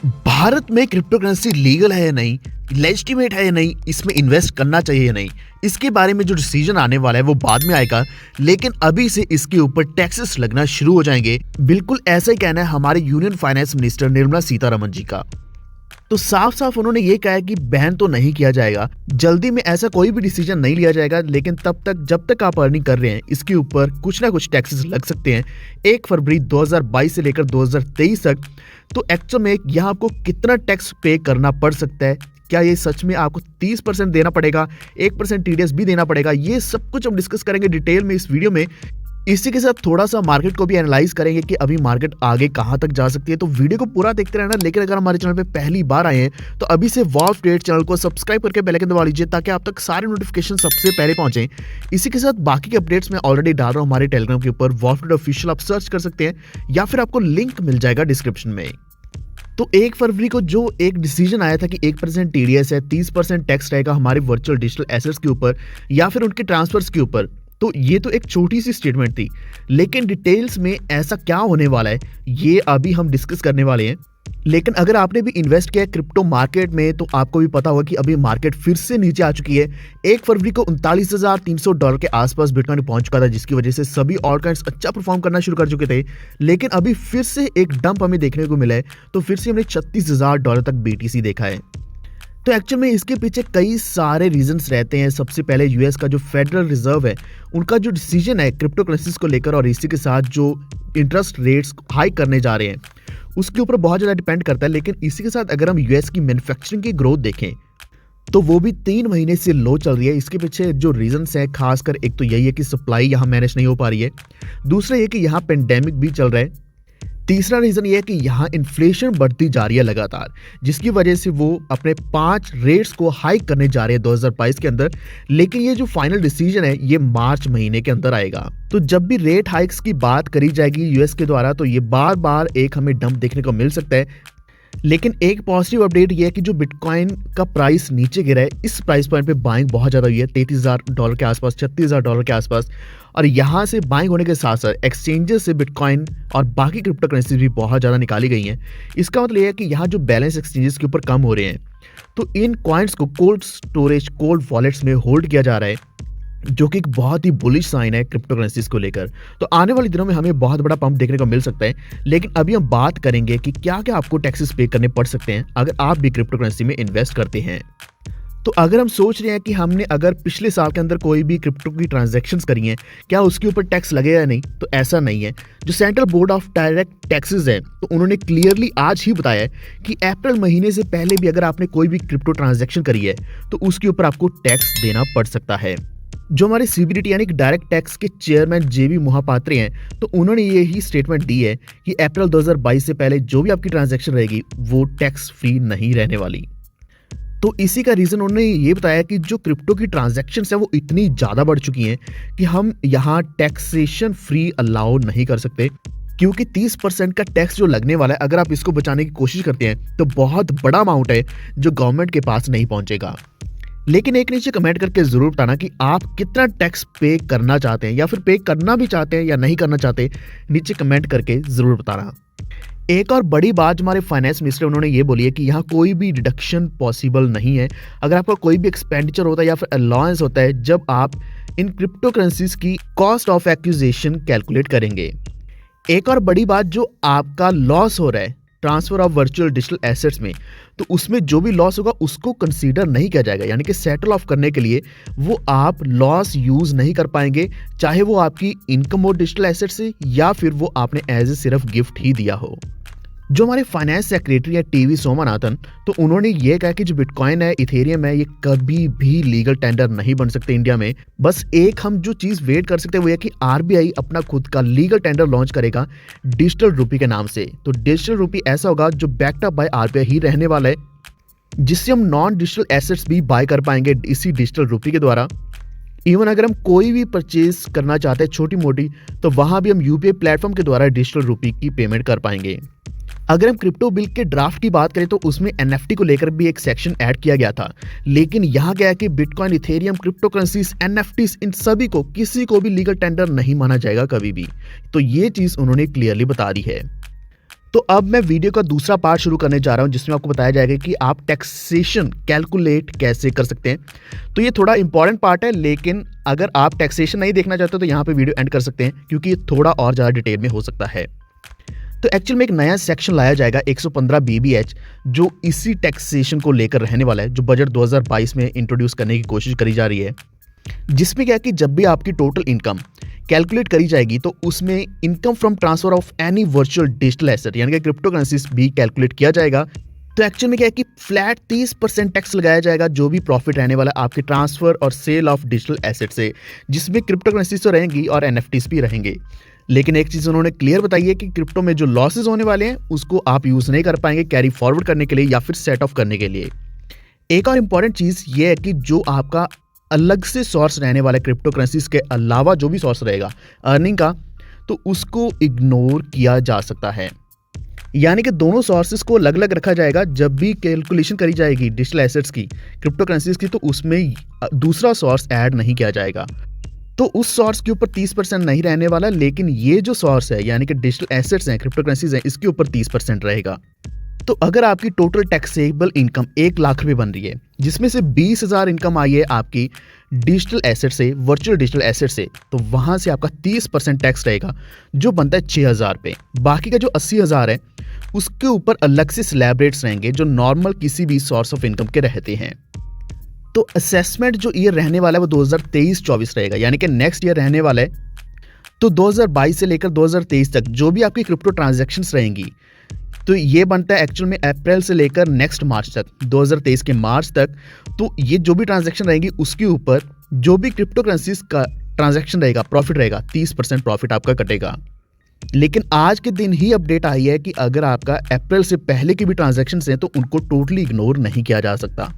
भारत में crypto currency legal है या नहीं, लेजिटिमेट है या नहीं, इसमें इन्वेस्ट करना चाहिए या नहीं, इसके बारे में जो डिसीजन आने वाला है वो बाद में आएगा। लेकिन अभी से इसके ऊपर टैक्सेस लगना शुरू हो जाएंगे। बिल्कुल ऐसा ही कहना है हमारे union finance minister Nirmala Sitharaman ji का। तो साफ साफ उन्होंने ये कहा है कि बैन तो नहीं किया जाएगा, जल्दी में ऐसा कोई भी डिसीजन नहीं लिया जाएगा, लेकिन तब तक जब तक आप अर्निंग कर रहे हैं इसके ऊपर कुछ ना कुछ टैक्सेस लग सकते हैं 1 फरवरी 2022 से लेकर 2023 तक। तो एक्चुअल में यहाँ आपको कितना टैक्स पे करना पड़ सकता है, क्या ये सच में आपको 30% देना पड़ेगा, 1% टीडीएस भी देना पड़ेगा, ये सब कुछ हम डिस्कस करेंगे डिटेल में इस वीडियो में। इसी के साथ थोड़ा सा मार्केट को भी एनालाइज करेंगे कि अभी मार्केट आगे कहां तक जा सकती है। तो वीडियो को पूरा देखते रहना। लेकिन अगर हमारे चैनल पे पहली बार आए हैं तो अभी से वॉल्व ट्रेड चैनल को सब्सक्राइब करके बेल आइकन दबा लीजिए ताकि आप तक सारे नोटिफिकेशन सबसे पहले पहुंचे। इसी के साथ बाकी के अपडेट्स मैं ऑलरेडी डाल रहा हूं हमारे टेलीग्राम के ऊपर, वॉल्व ट्रेड ऑफिशियल, आप सर्च कर सकते हैं या फिर आपको लिंक मिल जाएगा डिस्क्रिप्शन में। तो 1 फरवरी को जो एक डिसीजन आया था कि 1% टीडीएस है, 30% टैक्स रहेगा हमारे वर्चुअल डिजिटल एसेट्स के ऊपर या फिर उनके ट्रांसफर्स के ऊपर। तो ये तो एक छोटी सी स्टेटमेंट थी, लेकिन डिटेल्स में ऐसा क्या होने वाला है ये अभी हम डिस्कस करने वाले हैं। लेकिन अगर आपने भी इन्वेस्ट किया है क्रिप्टो मार्केट में तो आपको भी पता होगा कि अभी मार्केट फिर से नीचे आ चुकी है। 1 फरवरी को $39,300 के आसपास बिटकॉइन पहुंच चुका था, जिसकी वजह से सभी ऑल कॉइन्स अच्छा परफॉर्म करना शुरू कर चुके थे। लेकिन अभी फिर से एक डंप हमें देखने को मिला है, तो फिर से हमने $36,000 तक बीटीसी देखा है। तो एक्चुअल में इसके पीछे कई सारे रीजंस रहते हैं। सबसे पहले यूएस का जो फेडरल रिजर्व है उनका जो डिसीजन है क्रिप्टो करेंसीज को लेकर, और इसी के साथ जो इंटरेस्ट रेट्स हाई करने जा रहे हैं उसके ऊपर बहुत ज़्यादा डिपेंड करता है। लेकिन इसी के साथ अगर हम यूएस की मैन्युफैक्चरिंग की ग्रोथ देखें तो वो भी 3 महीने से लो चल रही है। इसके पीछे जो रीजंस है खासकर एक तो यही है कि सप्लाई यहाँ मैनेज नहीं हो पा रही है, दूसरा ये कि यहाँ पेंडेमिक भी चल रहा है, तीसरा रीजन ये है कि यहाँ इन्फ्लेशन बढ़ती जा रही है लगातार, जिसकी वजह से वो अपने 5 रेट्स को हाइक करने जा रहे हैं 2022 के अंदर। लेकिन ये जो फाइनल डिसीजन है ये मार्च महीने के अंदर आएगा। तो जब भी रेट हाइक्स की बात करी जाएगी यूएस के द्वारा तो ये बार बार एक हमें डंप देखने को मिल सकता है। लेकिन एक पॉजिटिव अपडेट ये है कि जो बिटकॉइन का प्राइस नीचे गिरा है, इस प्राइस पॉइंट पे बाइंग बहुत ज़्यादा हुई है, $33,000 के आसपास, $36,000 के आसपास। और यहाँ से बाइंग होने के साथ साथ एक्सचेंजेस से बिटकॉइन और बाकी क्रिप्टो करेंसी भी बहुत ज़्यादा निकाली गई हैं। इसका मतलब ये है कि यहाँ जो बैलेंस एक्सचेंजेस के ऊपर कम हो रहे हैं तो इन कॉइन्स को कोल्ड स्टोरेज, कोल्ड वॉलेट्स में होल्ड किया जा रहा है, जो कि एक बहुत ही बुलिश साइन है क्रिप्टो करेंसीज को लेकर। तो आने वाले दिनों में हमें बहुत बड़ा पंप देखने को मिल सकता है। लेकिन अभी हम बात करेंगे कि क्या क्या आपको टैक्सेस पे करने पड़ सकते हैं अगर आप भी क्रिप्टो करेंसी में इन्वेस्ट करते हैं। तो अगर हम सोच रहे हैं कि हमने अगर पिछले साल के अंदर कोई भी क्रिप्टो की ट्रांजैक्शंस करी हैं, क्या उसके ऊपर टैक्स लगेगा या नहीं, तो ऐसा नहीं है। जो central board of direct taxes है तो उन्होंने क्लियरली आज ही बताया है कि अप्रैल महीने से पहले भी अगर आपने कोई भी क्रिप्टो ट्रांजैक्शन करी है तो उसके ऊपर आपको टैक्स देना पड़ सकता है। जो हमारे सीबीडीटी यानी कि डायरेक्ट टैक्स के चेयरमैन जेबी मोहापात्रे हैं तो उन्होंने ये ही स्टेटमेंट दी है कि अप्रैल 2022 से पहले जो भी आपकी ट्रांजैक्शन रहेगी वो टैक्स फ्री नहीं रहने वाली। तो इसी का रीजन उन्होंने ये बताया कि जो क्रिप्टो की ट्रांजैक्शंस है वो इतनी ज़्यादा बढ़ चुकी हैं कि हम यहाँ टैक्सेशन फ्री अलाउ नहीं कर सकते, क्योंकि 30% का टैक्स जो लगने वाला है अगर आप इसको बचाने की कोशिश करते हैं तो बहुत बड़ा अमाउंट है जो गवर्नमेंट के पास नहीं पहुंचेगा। लेकिन एक नीचे कमेंट करके जरूर बताना कि आप कितना टैक्स पे करना चाहते हैं, या फिर पे करना भी चाहते हैं या नहीं करना चाहते, नीचे कमेंट करके जरूर बताना। एक और बड़ी बात हमारे फाइनेंस मिनिस्टर उन्होंने ये बोली है कि यहाँ कोई भी डिडक्शन पॉसिबल नहीं है अगर आपका कोई भी एक्सपेंडिचर होता है या फिर अलाउंस होता है जब आप इन क्रिप्टो करेंसीज की कॉस्ट ऑफ एक्विजिशन कैलकुलेट करेंगे। एक और बड़ी बात, जो आपका लॉस हो रहा है transfer of virtual digital assets में, तो उसमें जो भी लॉस होगा उसको कंसीडर नहीं किया जाएगा, यानी कि सेटल ऑफ करने के लिए वो आप लॉस यूज नहीं कर पाएंगे, चाहे वो आपकी इनकम हो डिजिटल एसेट से या फिर वो आपने एज ए सिर्फ गिफ्ट ही दिया हो। जो हमारे फाइनेंस सेक्रेटरी है टीवी सोमनाथन, तो उन्होंने ये कहा कि जो बिटकॉइन है, इथेरियम है, ये कभी भी लीगल टेंडर नहीं बन सकते इंडिया में। बस एक हम जो चीज़ वेट कर सकते हैं वो ये कि आरबीआई अपना खुद का लीगल टेंडर लॉन्च करेगा डिजिटल रूपी के नाम से। तो डिजिटल रूपी ऐसा होगा जो बैक्ड अप बाय आरबीआई ही रहने वाला है, जिससे हम नॉन डिजिटल एसेट्स भी बाय कर पाएंगे इसी डिजिटल रूपी के द्वारा। इवन अगर हम कोई भी परचेज करना चाहते हैं छोटी मोटी, तो वहां भी हम यूपीआई प्लेटफॉर्म के द्वारा डिजिटल रूपी की पेमेंट कर पाएंगे। अगर हम क्रिप्टो बिल के ड्राफ्ट की बात करें तो उसमें एनएफटी को लेकर भी एक सेक्शन ऐड किया गया था, लेकिन यहाँ गया कि bitcoin, Ethereum, crypto currencies, NFTs, इन सभी को किसी को भी लीगल टेंडर नहीं माना जाएगा कभी भी। तो ये चीज उन्होंने क्लियरली बता दी है। तो अब मैं वीडियो का दूसरा पार्ट शुरू करने जा रहा हूं जिसमें आपको बताया जाएगा कि आप टैक्सेशन कैलकुलेट कैसे कर सकते हैं। तो ये थोड़ा इंपॉर्टेंट पार्ट है, लेकिन अगर आप टैक्सेशन नहीं देखना चाहते तो यहाँ पे वीडियो एंड कर सकते हैं क्योंकि ये थोड़ा और ज़्यादा डिटेल में हो सकता है। तो एक्चुअल में एक नया सेक्शन लाया जाएगा 115 BBH जो इसी टैक्सेशन को लेकर रहने वाला है, जो बजट 2022 में इंट्रोड्यूस करने की कोशिश करी जा रही है। जिसमें क्या है कि जब भी आपकी टोटल इनकम कैलकुलेट करी जाएगी तो उसमें income from transfer of any virtual digital asset यानी कि क्रिप्टो करेंसीज भी कैलकुलेट किया जाएगा। तो एक्चुअल में क्या है कि फ्लैट 30% टैक्स लगाया जाएगा जो भी प्रॉफिट रहने वाला है आपके ट्रांसफर और सेल ऑफ डिजिटल एसेट से, जिसमें क्रिप्टो करेंसीज तो रहेंगी और NFTs भी रहेंगे। लेकिन एक चीज़ उन्होंने क्लियर बताई है कि क्रिप्टो में जो लॉसेज होने वाले हैं उसको आप यूज़ नहीं कर पाएंगे कैरी फॉरवर्ड करने के लिए या फिर सेट ऑफ करने के लिए। एक और इम्पॉर्टेंट चीज़ ये है कि जो आपका अलग से सोर्स रहने वाला क्रिप्टो करेंसीज के अलावा जो भी सोर्स रहेगा अर्निंग का, तो उसको इग्नोर किया जा सकता है। यानी कि दोनों सोर्सेज को अलग अलग रखा जाएगा। जब भी कैलकुलेशन करी जाएगी डिजिटल एसेट्स की, क्रिप्टो करेंसीज की, तो उसमें दूसरा सोर्स ऐड नहीं किया जाएगा। तो उस सोर्स के ऊपर 30% नहीं रहने वाला, लेकिन ये जो सोर्स है यानी कि डिजिटल एसेट्स हैं, क्रिप्टो करेंसीज हैं, इसके ऊपर 30% रहेगा। तो अगर आपकी टोटल टैक्सेबल इनकम 1 लाख रुपए बन रही है, जिसमें से 20,000 इनकम आई है आपकी डिजिटल एसेट से, वर्चुअल डिजिटल एसेट से, तो वहां से आपका 30% टैक्स रहेगा जो बनता है 6,000 रुपये। बाकी का जो 80,000 है उसके ऊपर अलग से स्लैब रेट्स रहेंगे जो नॉर्मल किसी भी सोर्स ऑफ इनकम के रहते हैं। तो असेसमेंट जो ईयर रहने वाला है वो 2023-24 रहेगा, यानी कि नेक्स्ट ईयर रहने वाला है। तो 2022 से लेकर 2023 तक जो भी आपकी क्रिप्टो ट्रांजैक्शंस रहेंगी, तो ये बनता है एक्चुअल में अप्रैल से लेकर नेक्स्ट मार्च तक, 2023 के मार्च तक। तो ये जो भी ट्रांजैक्शन रहेंगी उसके ऊपर जो भी क्रिप्टो करेंसीज का ट्रांजैक्शन रहेगा, प्रॉफिट रहेगा, 30% प्रॉफिट आपका कटेगा। लेकिन आज के दिन ही अपडेट आई है कि अगर आपका अप्रैल से पहले की भी ट्रांजैक्शंस हैं तो उनको टोटली इग्नोर नहीं किया जा सकता।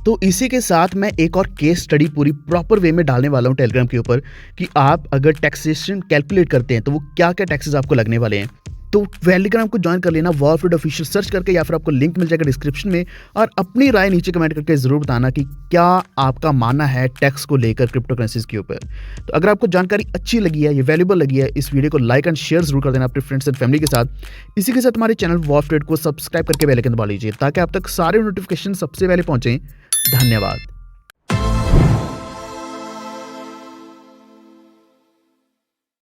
तो इसी के साथ मैं एक और केस स्टडी पूरी प्रॉपर वे में डालने वाला हूँ टेलीग्राम के ऊपर कि आप अगर टैक्सेशन कैलकुलेट करते हैं तो वो क्या क्या टैक्सेस आपको लगने वाले हैं। तो टेलीग्राम को ज्वाइन कर लेना, वॉरफीड ऑफिशियल सर्च करके, या फिर आपको लिंक मिल जाएगा डिस्क्रिप्शन में। और अपनी राय नीचे कमेंट करके जरूर बताना कि क्या आपका मानना है टैक्स को लेकर क्रिप्टो करेंसीज के ऊपर। तो अगर आपको जानकारी अच्छी लगी है, ये वैल्यूबल लगी है, इस वीडियो को लाइक एंड शेयर जरूर कर देना अपने फ्रेंड्स एंड फैमिली के साथ। इसी के साथ हमारे चैनल वॉरफीड को सब्सक्राइब करके बेल आइकन दबा लीजिए ताकि आप तक सारे नोटिफिकेशन सबसे पहले पहुंचे। धन्यवाद।